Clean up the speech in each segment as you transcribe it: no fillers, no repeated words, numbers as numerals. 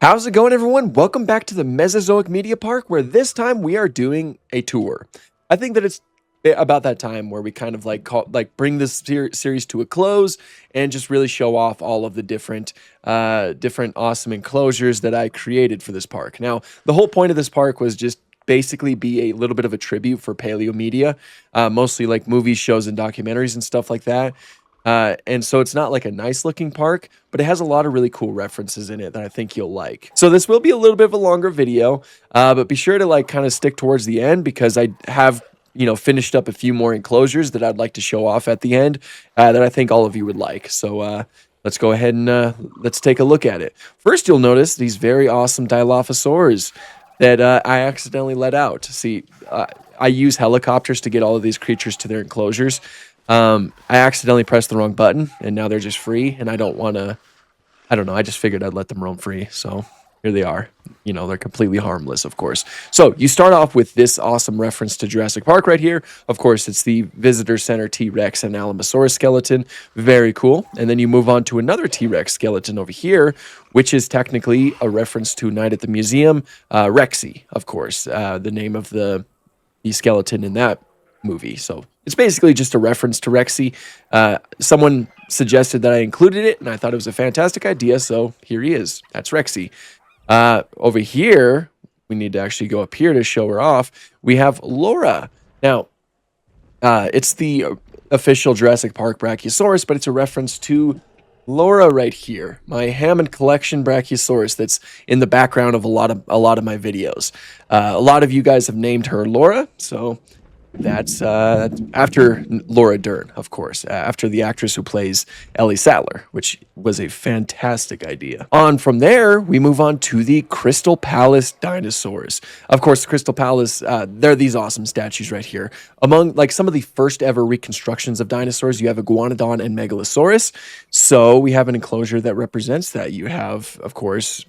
How's it going, everyone? Welcome back to the Mesozoic Media Park, where this time we are doing a tour. I think that it's about that time where we kind of bring this series to a close and just really show off all of the different awesome enclosures that I created for this park. Now, the whole point of this park was just basically be a little bit of a tribute for paleo media, mostly like movies, shows, and documentaries and stuff like that. And so it's not like a nice looking park, but it has a lot of really cool references in it that I think you'll like. So this will be a little bit of a longer video, but be sure to like kind of stick towards the end because I have, finished up a few more enclosures that I'd like to show off at the end that I think all of you would like. So let's go ahead and let's take a look at it. First, you'll notice these very awesome Dilophosaurs that I accidentally let out. See, I use helicopters to get all of these creatures to their enclosures. I accidentally pressed the wrong button and now they're just free and I don't want to, I don't know. I just figured I'd let them roam free. So here they are. They're completely harmless, of course. So you start off with this awesome reference to Jurassic Park right here. Of course, it's the Visitor Center T-Rex and Alamosaurus skeleton. Very cool. And then you move on to another T-Rex skeleton over here, which is technically a reference to Night at the Museum, Rexy, of course, the name of the skeleton in that movie. So it's basically just a reference to Rexy. Someone suggested that I included it, and I thought it was a fantastic idea, so here he is. That's Rexy. Over here, we need to actually go up here to show her off. We have Laura. Now, it's the official Jurassic Park Brachiosaurus, but it's a reference to Laura right here, my Hammond collection Brachiosaurus that's in the background of a lot of my videos. A lot of you guys have named her Laura, so that's after Laura Dern, of course, after the actress who plays Ellie Sattler, which was a fantastic idea. On from there, we move on to the Crystal Palace dinosaurs. Of course, the Crystal Palace, they're these awesome statues right here. Among like some of the first ever reconstructions of dinosaurs, you have Iguanodon and Megalosaurus. So we have an enclosure that represents that. You have, of course,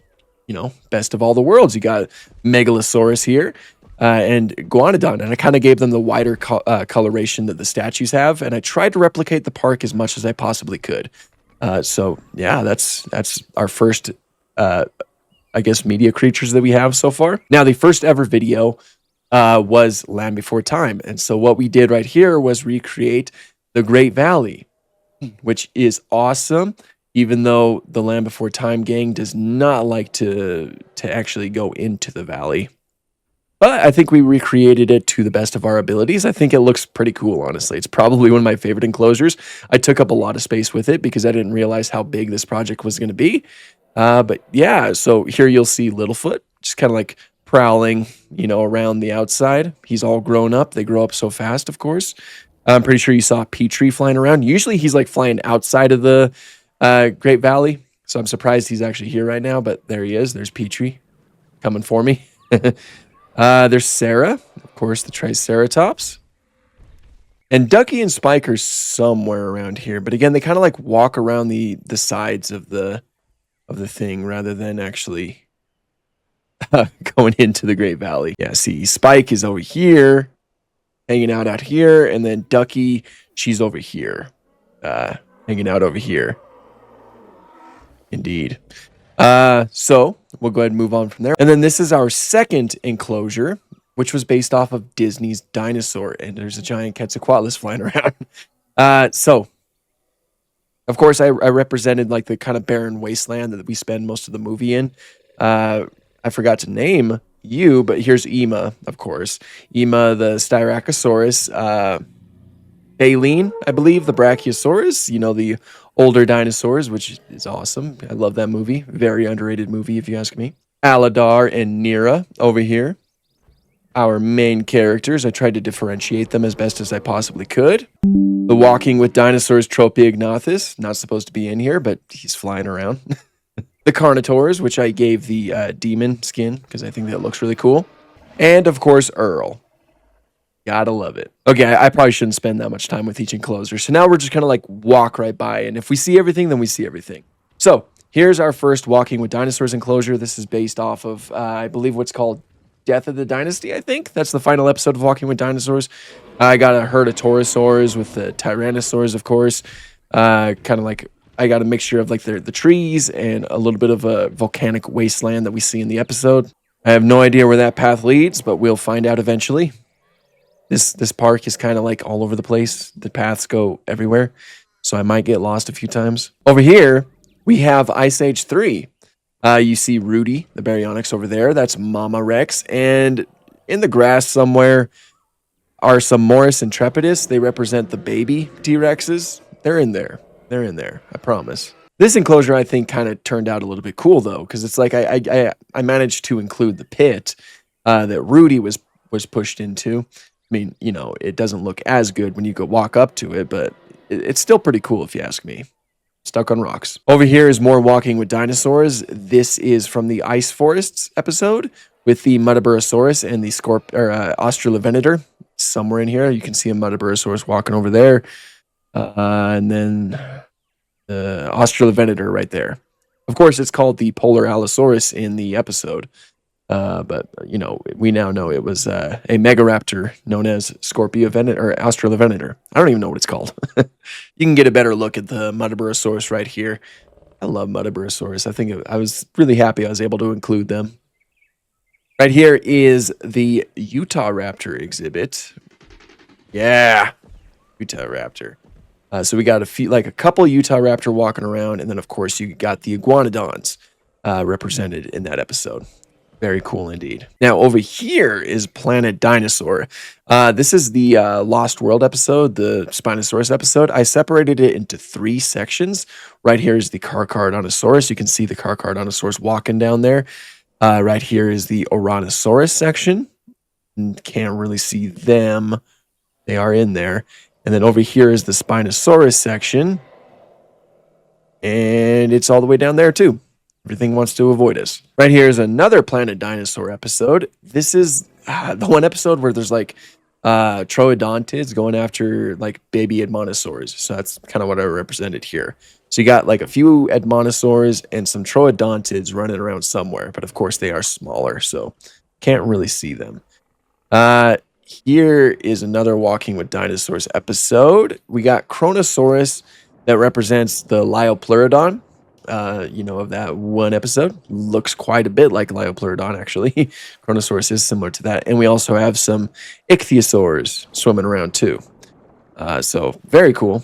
best of all the worlds. You got Megalosaurus here. And Iguanodon, and I kind of gave them the wider coloration that the statues have, and I tried to replicate the park as much as I possibly could. So yeah, that's our first, I guess, media creatures that we have so far. Now, the first ever video was Land Before Time, and so what we did right here was recreate the Great Valley, which is awesome. Even though the Land Before Time gang does not like to actually go into the valley. But I think we recreated it to the best of our abilities. I think it looks pretty cool, honestly. It's probably one of my favorite enclosures. I took up a lot of space with it because I didn't realize how big this project was going to be. But yeah, so here you'll see Littlefoot, just kind of like prowling, around the outside. He's all grown up. They grow up so fast, of course. I'm pretty sure you saw Petrie flying around. Usually he's like flying outside of the Great Valley. So I'm surprised he's actually here right now, but there he is. There's Petrie coming for me. There's Sarah, of course, the Triceratops. And Ducky and Spike are somewhere around here. But again, they kind of like walk around the sides of the thing rather than actually going into the Great Valley. Yeah, see, Spike is over here, hanging out here. And then Ducky, she's over here, hanging out over here. Indeed. So we'll go ahead and move on from there. And then this is our second enclosure, which was based off of Disney's Dinosaur. And there's a giant Quetzalcoatlus flying around. So, of course, I represented like the kind of barren wasteland that we spend most of the movie in. I forgot to name you, but here's Ema, of course. Ema, the Styracosaurus. Baleen, I believe, the Brachiosaurus, the older dinosaurs, which is awesome. I love that movie. Very underrated movie, if you ask me. Aladar and Nira over here. Our main characters. I tried to differentiate them as best as I possibly could. The Walking with Dinosaurs Tropeognathus. Not supposed to be in here, but he's flying around. The Carnotaurs, which I gave the demon skin, because I think that looks really cool. And, of course, Earl. Gotta love it. Okay, I probably shouldn't spend that much time with each enclosure. So now we're just kind of like walk right by. And if we see everything, then we see everything. So here's our first Walking with Dinosaurs enclosure. This is based off of, I believe, what's called Death of the Dynasty, I think. That's the final episode of Walking with Dinosaurs. I got a herd of Torosaurs with the Tyrannosaurs, of course. Kind of like I got a mixture of like the trees and a little bit of a volcanic wasteland that we see in the episode. I have no idea where that path leads, but we'll find out eventually. This park is kind of like all over the place. The paths go everywhere, so I might get lost a few times. Over here, we have Ice Age 3. You see Rudy, the Baryonyx over there. That's Mama Rex. And in the grass somewhere are some Morris Intrepidus. They represent the baby T-Rexes. They're in there. They're in there, I promise. This enclosure, I think, kind of turned out a little bit cool, though, because it's like I managed to include the pit that Rudy was pushed into. I mean, you know, it doesn't look as good when you go walk up to it, but it's still pretty cool if you ask me. Stuck on rocks. Over here is more walking with dinosaurs. This is from the Ice Forests episode with the Muttaburrasaurus and the Australovenator. Somewhere in here, you can see a Muttaburrasaurus walking over there. And then the Australovenator right there. Of course, it's called the Polar Allosaurus in the episode. But, you know, we now know it was a megaraptor known as Scorpiovenator or Australovenator. I don't even know what it's called. You can get a better look at the Muttaburrasaurus right here. I love Muttaburrasaurus. I think I was really happy I was able to include them. Right here is the Utah Raptor exhibit. Yeah, Utah Raptor. So we got a couple Utah Raptor walking around, and then of course you got the Iguanodons represented in that episode. Very cool indeed. Now over here is Planet Dinosaur. This is the Lost World episode, the Spinosaurus episode. I separated it into 3 sections. Right here is the Carcharodontosaurus. You can see the Carcharodontosaurus walking down there. Right here is the Ouranosaurus section. Can't really see them. They are in there. And then over here is the Spinosaurus section. And it's all the way down there too. Everything wants to avoid us. Right here is another Planet Dinosaur episode. This is the one episode where there's like troodontids going after like baby Edmontosaurs. So that's kind of what I represented here. So you got like a few Edmontosaurs and some troodontids running around somewhere. But of course they are smaller, so can't really see them. Here is another Walking with Dinosaurs episode. We got Kronosaurus that represents the Liopleurodon. Of that one episode. Looks quite a bit like Liopleurodon, actually. Kronosaurus is similar to that. And we also have some ichthyosaurs swimming around, too. So, very cool.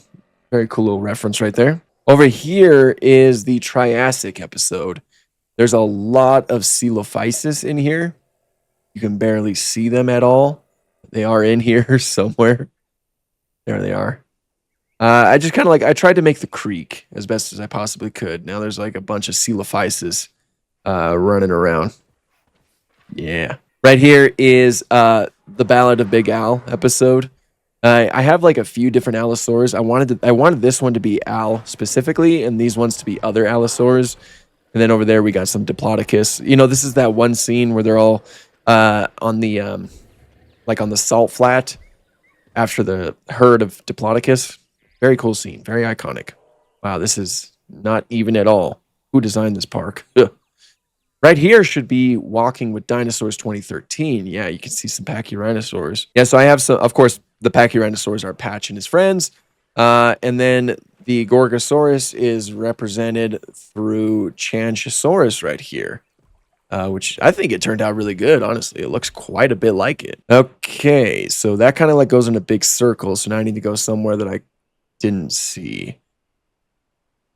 Very cool little reference right there. Over here is the Triassic episode. There's a lot of Coelophysis in here. You can barely see them at all. They are in here somewhere. There they are. I just kind of I tried to make the creek as best as I possibly could. Now there's like a bunch of Coelophysis running around. Yeah. Right here is the Ballad of Big Al episode. I have like a few different Allosaurs. I wanted this one to be Al specifically, and these ones to be other Allosaurs. And then over there we got some Diplodocus. You know, this is that one scene where they're all on the salt flat after the herd of Diplodocus. Very cool scene. Very iconic. Wow, this is not even at all. Who designed this park? Right here should be Walking with Dinosaurs 2013. Yeah, you can see some Pachyrhinosaurs. Yeah, so I have some, of course, the Pachyrhinosaurs are Patch and his friends. And then the Gorgosaurus is represented through Chanchosaurus right here. Which I think it turned out really good, honestly. It looks quite a bit like it. Okay, so that kind of goes in a big circle. So now I need to go somewhere that I didn't see.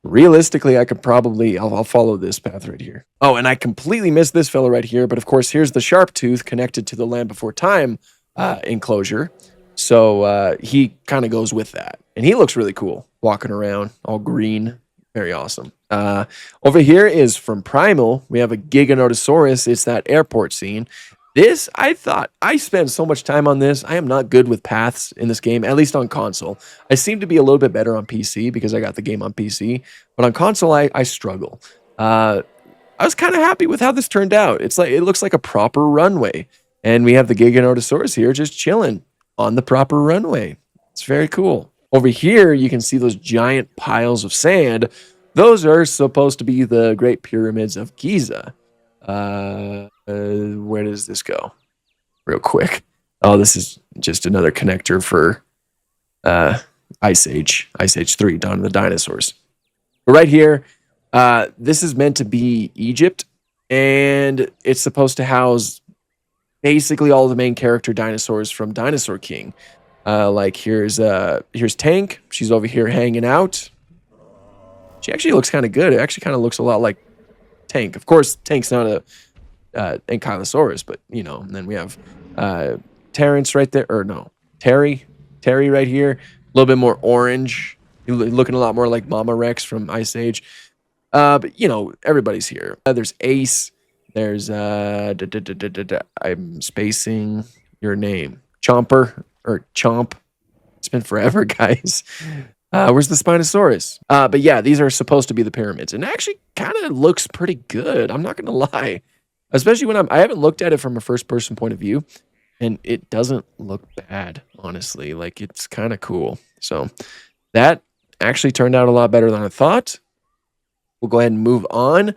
Realistically, I could probably I'll follow this path right here. Oh, and I completely missed this fellow right here, but of course here's the sharp tooth connected to the Land Before Time enclosure. So he kind of goes with that. And he looks really cool, walking around all green. Very awesome. Over here is from Primal. We have a Giganotosaurus. It's that airport scene. This, I thought, I spent so much time on this. I am not good with paths in this game, at least on console. I seem to be a little bit better on PC because I got the game on PC. But on console, I struggle. I was kind of happy with how this turned out. It looks like a proper runway. And we have the Giganotosaurus here just chilling on the proper runway. It's very cool. Over here, you can see those giant piles of sand. Those are supposed to be the Great Pyramids of Giza. Where does this go? Real quick. Oh, this is just another connector for Ice Age 3, Dawn of the Dinosaurs. But right here, this is meant to be Egypt, and it's supposed to house basically all the main character dinosaurs from Dinosaur King. Like here's Tank. She's over here hanging out. She actually looks kind of good. It actually kind of looks a lot like Tank. Of course, Tank's not a Ankylosaurus, but you know. And then we have Terrence right there, or no, Terry right here. A little bit more orange, looking a lot more like Mama Rex from Ice Age. But you know, everybody's here. There's Ace. There's I'm spacing your name, Chomper or Chomp. It's been forever, guys. Where's the Spinosaurus? But yeah, these are supposed to be the pyramids, and it actually kind of looks pretty good. I'm not gonna lie, especially when I haven't looked at it from a first person point of view, and it doesn't look bad, honestly. Like it's kind of cool. So that actually turned out a lot better than I thought. We'll go ahead and move on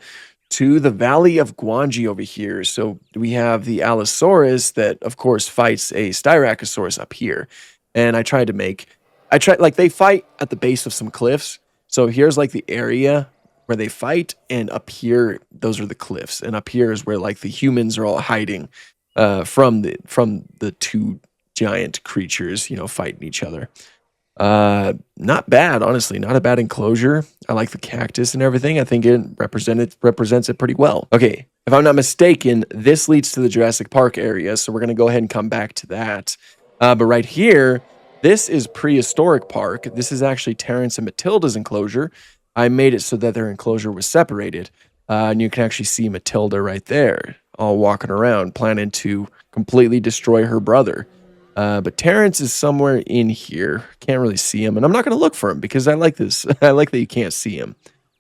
to the Valley of Guanji over here. So we have the Allosaurus that, of course, fights a Styracosaurus up here. And like they fight at the base of some cliffs. So here's like the area where they fight, and up here, those are the cliffs. And up here is where like the humans are all hiding from the two giant creatures, you know, fighting each other. Not bad, honestly. Not a bad enclosure. I like the cactus and everything. I think it represents it pretty well. Okay, if I'm not mistaken, this leads to the Jurassic Park area, so we're gonna go ahead and come back to that. But right here, this is Prehistoric Park. This is actually Terrence and Matilda's enclosure. I made it so that their enclosure was separated, and you can actually see Matilda right there, all walking around, planning to completely destroy her brother. But Terrence is somewhere in here. Can't really see him, and I'm not going to look for him because I like this. I like that you can't see him.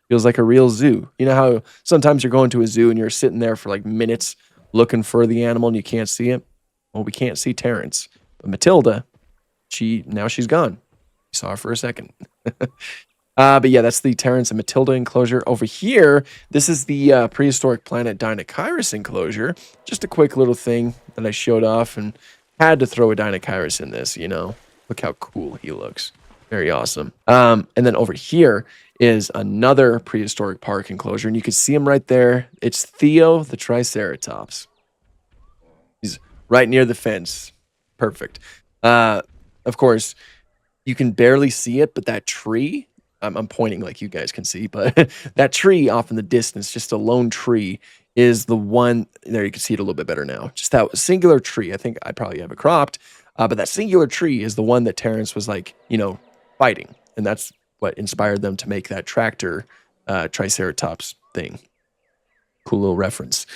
Feels like a real zoo. You know how sometimes you're going to a zoo and you're sitting there for like minutes looking for the animal and you can't see it? Well, we can't see Terrence. But Matilda, now she's gone. We saw her for a second. But yeah, that's the Terrence and Matilda enclosure. Over here, this is the prehistoric planet Dinochirus enclosure. Just a quick little thing that I showed off and had to throw a Dinochirus in this, you know. Look how cool he looks. Very awesome. And then over here is another prehistoric park enclosure, and you can see him right there. It's Theo the Triceratops. He's right near the fence. Perfect. Of course, you can barely see it, but that tree, I'm pointing like you guys can see, but that tree off in the distance, just a lone tree, is the one. There, you can see it a little bit better now. Just that singular tree. I think I probably have it cropped, but that singular tree is the one that Terrence was like, you know, fighting, and that's what inspired them to make that tractor Triceratops thing. Cool little reference.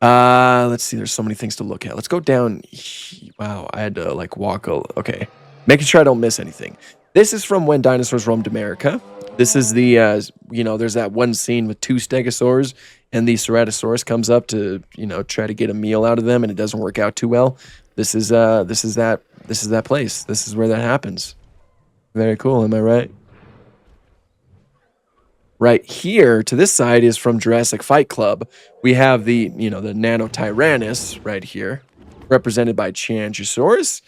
Let's see. There's so many things to look at. Let's go down. Wow, I had to like walk. Okay, making sure I don't miss anything. This is from When Dinosaurs Roamed America. This is the, you know, there's that one scene with two stegosaurs and the Ceratosaurus comes up to, you know, try to get a meal out of them, and it doesn't work out too well. This is that place. This is where that happens. Very cool. Am I right? Right here to this side is from Jurassic Fight Club. We have the, you know, the Nanotyrannus right here, represented by Changosaurus,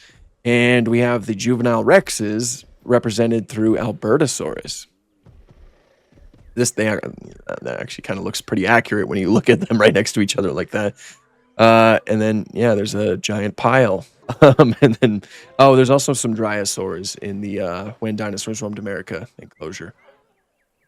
and we have the juvenile Rexes represented through Albertosaurus. That actually kind of looks pretty accurate when you look at them right next to each other like that. And then yeah, there's a giant pile. And then there's also some Dryosaurs in the When Dinosaurs Roamed America enclosure.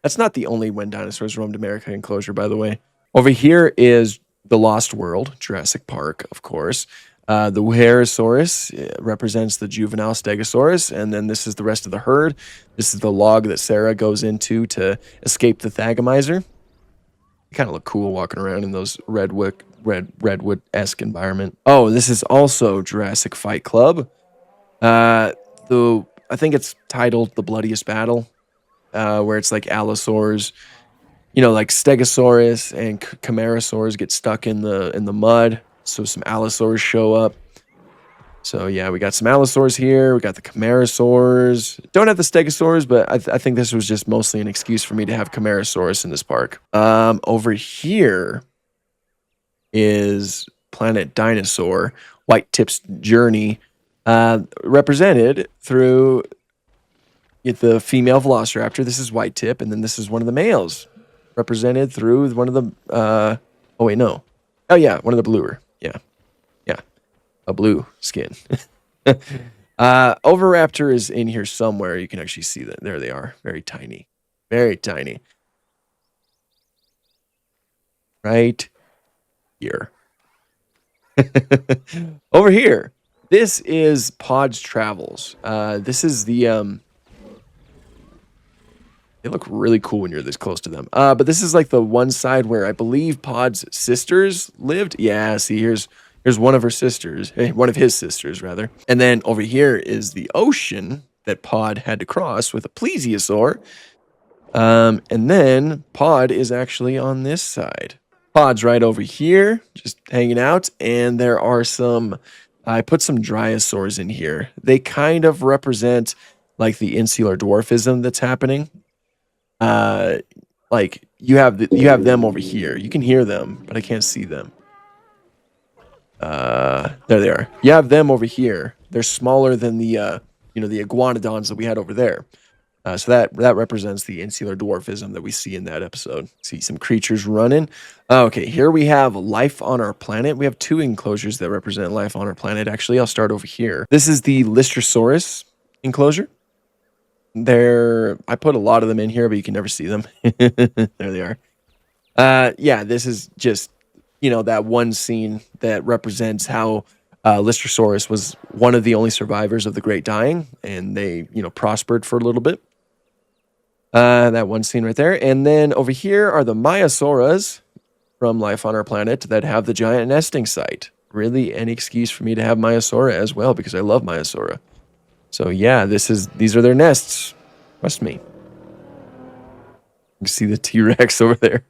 That's not the only When Dinosaurs Roamed America enclosure, by the way. Over here is the Lost World, Jurassic Park, of course. The Wheresaurus represents the juvenile Stegosaurus, and then this is the rest of the herd. This is the log that Sarah goes into to escape the Thagomizer. You kind of look cool walking around in those redwood-esque environment. Oh, this is also Jurassic Fight Club. I think it's titled The Bloodiest Battle, where it's like Allosaurs, you know, like Stegosaurus and Camarasaurs get stuck in the mud. So some Allosaurs show up. So yeah, we got some Allosaurs here. We got the Camarasaurs. Don't have the Stegosaurs, but I think this was just mostly an excuse for me to have Camarasaurus in this park. Over here is Planet Dinosaur, White Tip's Journey, represented through Get the female velociraptor. This is white tip, and then this is one of the males, represented through one of the. Oh wait, no. Oh yeah, one of the bluer. Yeah, yeah, a blue skin. Oviraptor is in here somewhere. You can actually see that. There they are. Very tiny. Very tiny. Right here. Over here. This is Pod's Travels. This is the they look really cool when you're this close to them. But this is like the one side where I believe Pod's sisters lived. Yeah, see, here's one of her sisters, one of his sisters rather. And then over here is the ocean that Pod had to cross with a plesiosaur. And then Pod is actually on this side. Pod's right over here, just hanging out. And there are some, I put some dryosaurs in here. They kind of represent like the insular dwarfism that's happening. Like you have them over here. You can hear them, but I can't see them. There they are. You have them over here. They're smaller than the the iguanodons that we had over there. So that represents the insular dwarfism that we see in that episode. See some creatures running. Okay, here we have life on our planet. We have two enclosures that represent life on our planet. Actually, I'll start over here. This is the Lystrosaurus enclosure. I put a lot of them in here, but you can never see them. There they are. Yeah, this is just, that one scene that represents how Lystrosaurus was one of the only survivors of the Great Dying, and they, prospered for a little bit. That one scene right there. And then over here are the Myosauras from Life on Our Planet that have the giant nesting site. Really an excuse for me to have Myosaura as well, because I love Myosaura. So yeah, these are their nests. Trust me. You can see the T-Rex over there.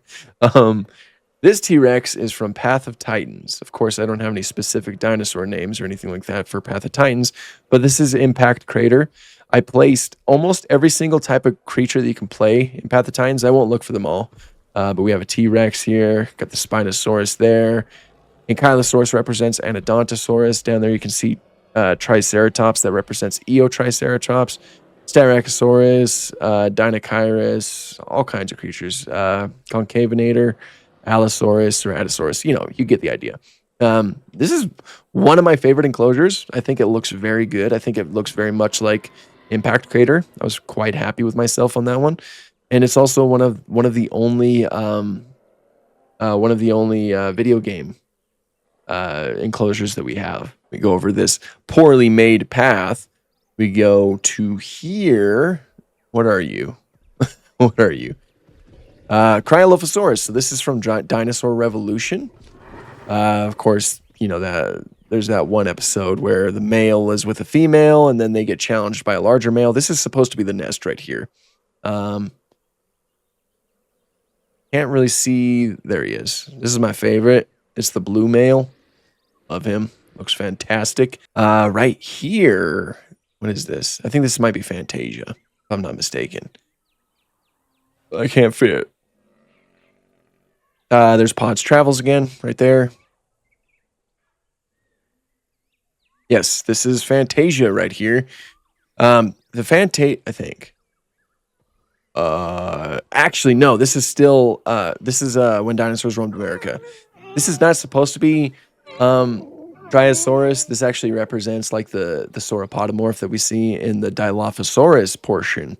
This T-Rex is from Path of Titans. Of course, I don't have any specific dinosaur names or anything like that for Path of Titans, but this is Impact Crater. I placed almost every single type of creature that you can play in Path of Titans. I won't look for them all, but we have a T-Rex here. Got the Spinosaurus there. Ankylosaurus represents Anodontosaurus. Down there you can see Triceratops that represents Eotriceratops, Styracosaurus, Dinochirus, all kinds of creatures. Concavinator, Allosaurus, Ceratosaurus. You get the idea. This is one of my favorite enclosures. I think it looks very good. I think it looks very much like Impact Crater. I was quite happy with myself on that one, and it's also one of the only video game enclosures that we have. We go over this poorly made path. We go to here. What are you? What are you? Cryolophosaurus. So this is from Dinosaur Revolution. Of course, that there's that one episode where the male is with a female and then they get challenged by a larger male. This is supposed to be the nest right here. Can't really see. There he is. This is my favorite. It's the blue male. Love him. Looks fantastic. Right here. What is this? I think this might be Fantasia, if I'm not mistaken. I can't fit. There's Pod's Travels again, right there. Yes, this is Fantasia right here. The I think. Actually, no, this is still, When Dinosaurs Roamed America. This is not supposed to be, Dryosaurus. This actually represents like the sauropodomorph that we see in the Dilophosaurus portion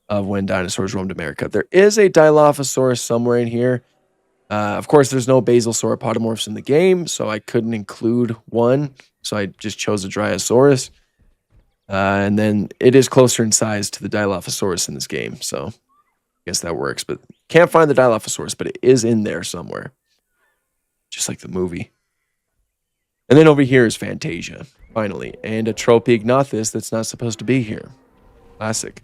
of When Dinosaurs Roamed America. There is a Dilophosaurus somewhere in here. Of course, there's no basal sauropodomorphs in the game, so I couldn't include one. So I just chose a Dryosaurus. And then it is closer in size to the Dilophosaurus in this game, so I guess that works. But can't find the Dilophosaurus, but it is in there somewhere. Just like the movie. And then over here is Fantasia, finally. And a Tropiognathus that's not supposed to be here. Classic.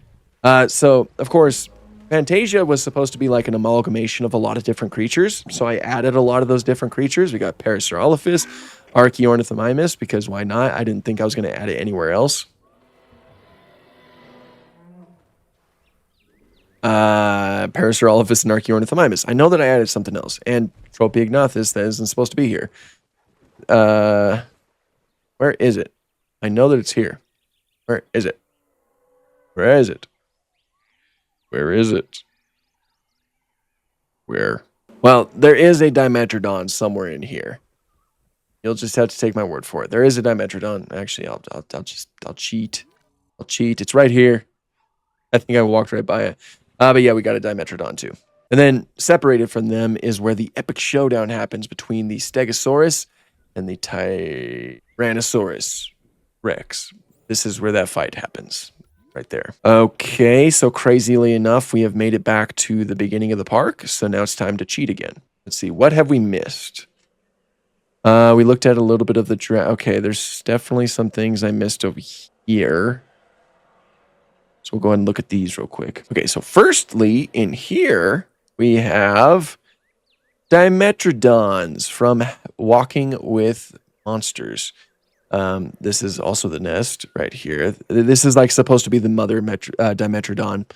So, of course, Fantasia was supposed to be like an amalgamation of a lot of different creatures. So I added a lot of those different creatures. We got Parasaurolophus, Archaeornithomimus, because why not? I didn't think I was going to add it anywhere else. Parasaurolophus and Archaeornithomimus. I know that I added something else. And Tropiognathus that isn't supposed to be here. Where is it? I know that it's here. Where is it? Where is it? Where is it? Where? Well, there is a Dimetrodon somewhere in here. You'll just have to take my word for it. There is a Dimetrodon. Actually, I'll cheat. I'll cheat. It's right here. I think I walked right by it. But yeah, we got a Dimetrodon too. And then separated from them is where the epic showdown happens between the Stegosaurus and the Tyrannosaurus Rex. This is where that fight happens. Right there. Okay, so crazily enough, we have made it back to the beginning of the park. So now it's time to cheat again. Let's see, what have we missed? We looked at a little bit of the okay, there's definitely some things I missed over here. So we'll go ahead and look at these real quick. Okay, so firstly, in here, we have Dimetrodons from Walking with Monsters. This is also the nest right here. This is like supposed to be the mother Dimetrodon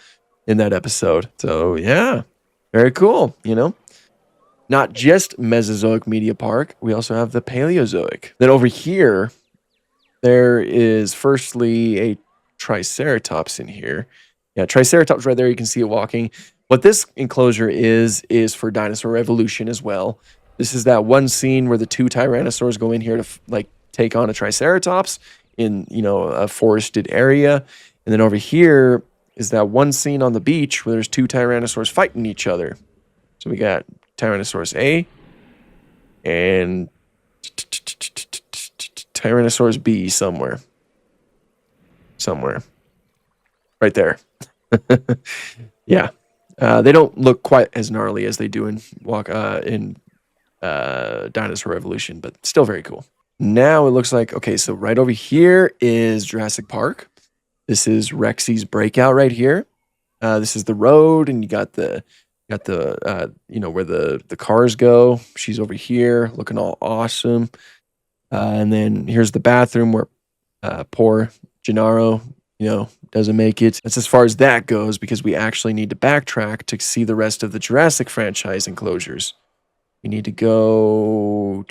in that episode. So yeah, very cool, you know. Not just Mesozoic Media Park, we also have the Paleozoic. Then over here, there is firstly a Triceratops in here. Yeah, Triceratops right there, you can see it walking. What this enclosure is for dinosaur evolution as well. This is that one scene where the two Tyrannosaurs go in here to like take on a Triceratops in, you know, a forested area. And then over here is that one scene on the beach where there's two Tyrannosaurs fighting each other. So we got Tyrannosaurus A and Tyrannosaurus B somewhere. Right there. Yeah. They don't look quite as gnarly as they do in Dinosaur Evolution, but still very cool. Now it looks like, okay, so right over here is Jurassic Park. This is Rexy's breakout right here. This is the road, and you got the you know, where the cars go. She's over here looking all awesome. And then here's the bathroom where poor Gennaro, you know, doesn't make it. That's as far as that goes, because we actually need to backtrack to see the rest of the Jurassic franchise enclosures. We need to go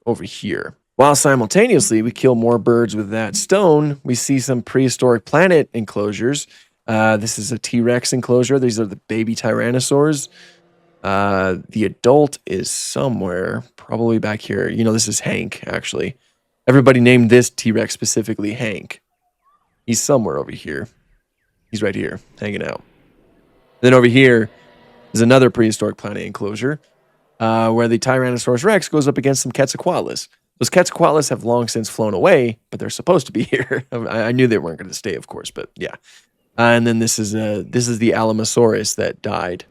over here. While simultaneously we kill more birds with that stone, we see some prehistoric planet enclosures. This is a T-Rex enclosure. These are the baby Tyrannosaurs. The adult is somewhere, probably back here. You know, this is Hank, actually. Everybody named this T-Rex specifically Hank. He's somewhere over here. He's right here, hanging out. Then over here is another prehistoric planet enclosure where the Tyrannosaurus Rex goes up against some Quetzalcoatlus. Those Quetzalcoatlus have long since flown away, but they're supposed to be here. I knew they weren't going to stay, of course, but yeah. And then this is the Alamosaurus that died.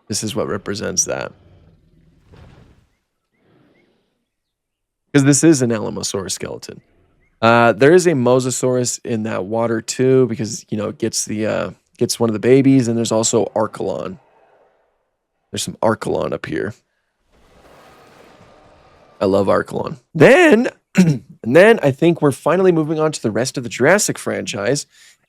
This is what represents that. Because this is an Alamosaurus skeleton. There is a Mosasaurus in that water too, because, you know, it gets one of the babies, and there's also Archelon. There's some Archelon up here. I love Archelon. Then, and then I think we're finally moving on to the rest of the Jurassic franchise.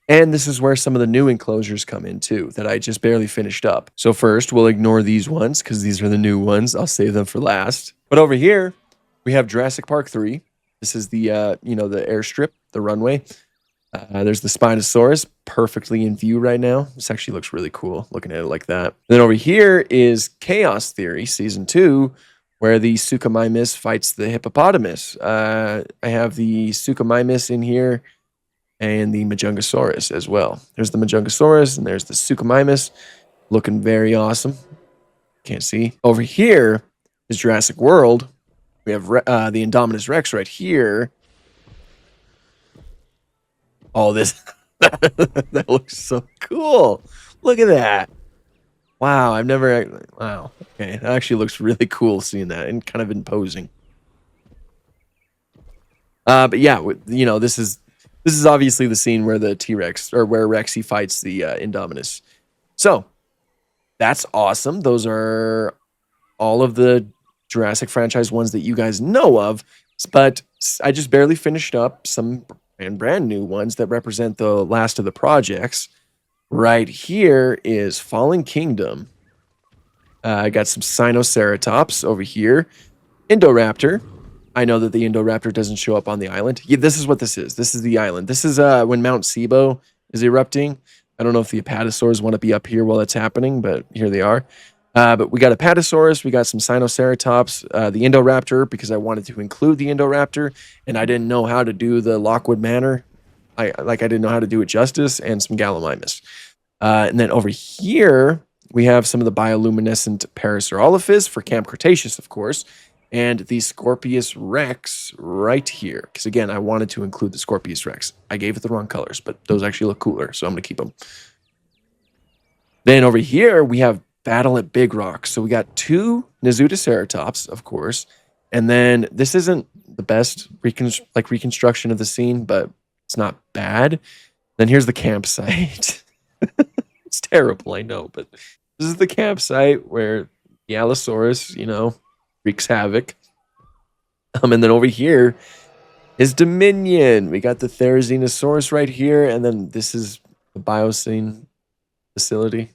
And this is where some of the new enclosures come in too, that I just barely finished up. So first, we'll ignore these ones because these are the new ones. I'll save them for last. But over here, we have Jurassic Park 3. This is the, you know, the airstrip, the runway. There's the Spinosaurus, perfectly in view right now. This actually looks really cool, looking at it like that. Then over here is Chaos Theory, Season 2, where the Suchomimus fights the hippopotamus. I have the Suchomimus in here, and the Majungasaurus as well. There's the Majungasaurus, and there's the Suchomimus, looking very awesome. Can't see. Over here is Jurassic World. We have the Indominus Rex right here. Oh, this that looks so cool. Look at that. Wow, I've never. Wow. Okay, that actually looks really cool seeing that, and kind of imposing. But yeah, you know, this is obviously the scene where the T-Rex, or where Rexy fights the Indominus. So, that's awesome. Those are all of the Jurassic franchise ones that you guys know of. But I just barely finished up some brand new ones that represent the last of the projects. Right here is Fallen Kingdom. I got some Sinoceratops over here. Indoraptor. I know that the Indoraptor doesn't show up on the island. Yeah, this is what this is. This is the island. This is when Mount Sibo is erupting. I don't know if the apatosaurs want to be up here while it's happening, but here they are. But we got Apatosaurus, we got some Sinoceratops, the Indoraptor, because I wanted to include the Indoraptor, and I didn't know how to do the Lockwood Manor. I didn't know how to do it justice, and some Gallimimus. And then over here, we have some of the bioluminescent Parasaurolophus for Camp Cretaceous, of course, and the Scorpius Rex right here. Because again, I wanted to include the Scorpius Rex. I gave it the wrong colors, but those actually look cooler, so I'm going to keep them. Then over here, we have Battle at Big Rock. So we got two Nizutoceratops, of course. And then this isn't the best reconstruction of the scene, but it's not bad. Then here's the campsite. It's terrible, I know, but this is the campsite where the Allosaurus, wreaks havoc. And then over here is Dominion. We got the Therizinosaurus right here, and then this is the Biocene facility.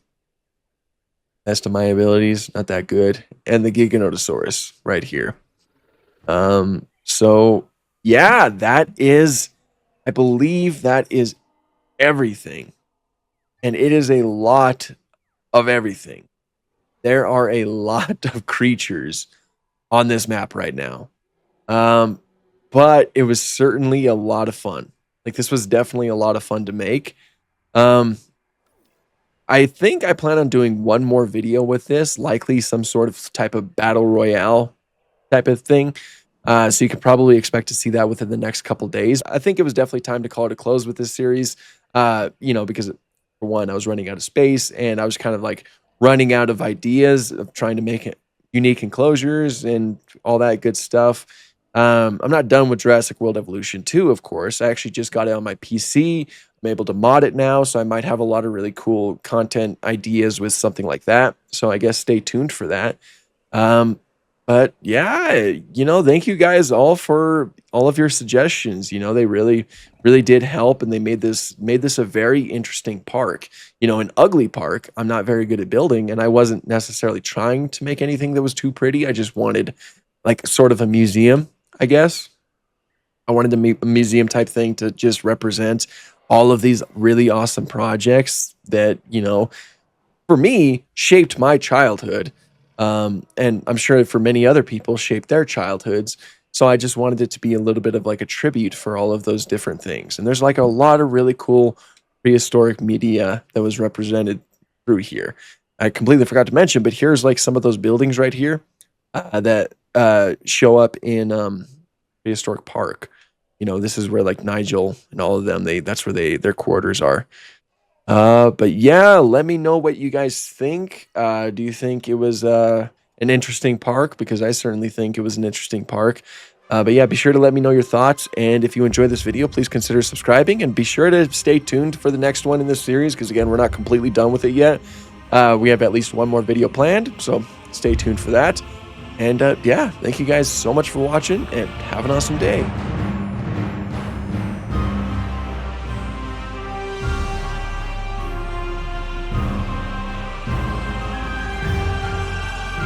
Best of my abilities, not that good. And the Giganotosaurus right here. So yeah, I believe that is everything. And it is a lot of everything. There are a lot of creatures on this map right now. But it was certainly a lot of fun. Like, this was definitely a lot of fun to make. I think I plan on doing one more video with this, likely some sort of type of battle royale type of thing. So you can probably expect to see that within the next couple days. I think it was definitely time to call it a close with this series, because for one, I was running out of space and I was kind of like running out of ideas of trying to make it unique enclosures and all that good stuff. I'm not done with Jurassic World Evolution 2, of course. I actually just got it on my PC. I'm able to mod it now, so I might have a lot of really cool content ideas with something like that. So I guess stay tuned for that. But yeah, thank you guys all for all of your suggestions. They really, really did help, and they made this a very interesting park. An ugly park I'm not very good at building, and I wasn't necessarily trying to make anything that was too pretty. I just wanted like sort of a museum, I guess. I wanted a museum type thing to just represent all of these really awesome projects that, for me, shaped my childhood. And I'm sure for many other people shaped their childhoods. So I just wanted it to be a little bit of like a tribute for all of those different things. And there's like a lot of really cool prehistoric media that was represented through here. I completely forgot to mention, but here's like some of those buildings right here that show up in Prehistoric Park. This is where like Nigel and all of them, that's where their quarters are. But yeah, let me know what you guys think. Do you think it was an interesting park? Because I certainly think it was an interesting park. But yeah, be sure to let me know your thoughts. And if you enjoyed this video, please consider subscribing and be sure to stay tuned for the next one in this series. Because again, we're not completely done with it yet. We have at least one more video planned, so stay tuned for that. And yeah, thank you guys so much for watching and have an awesome day.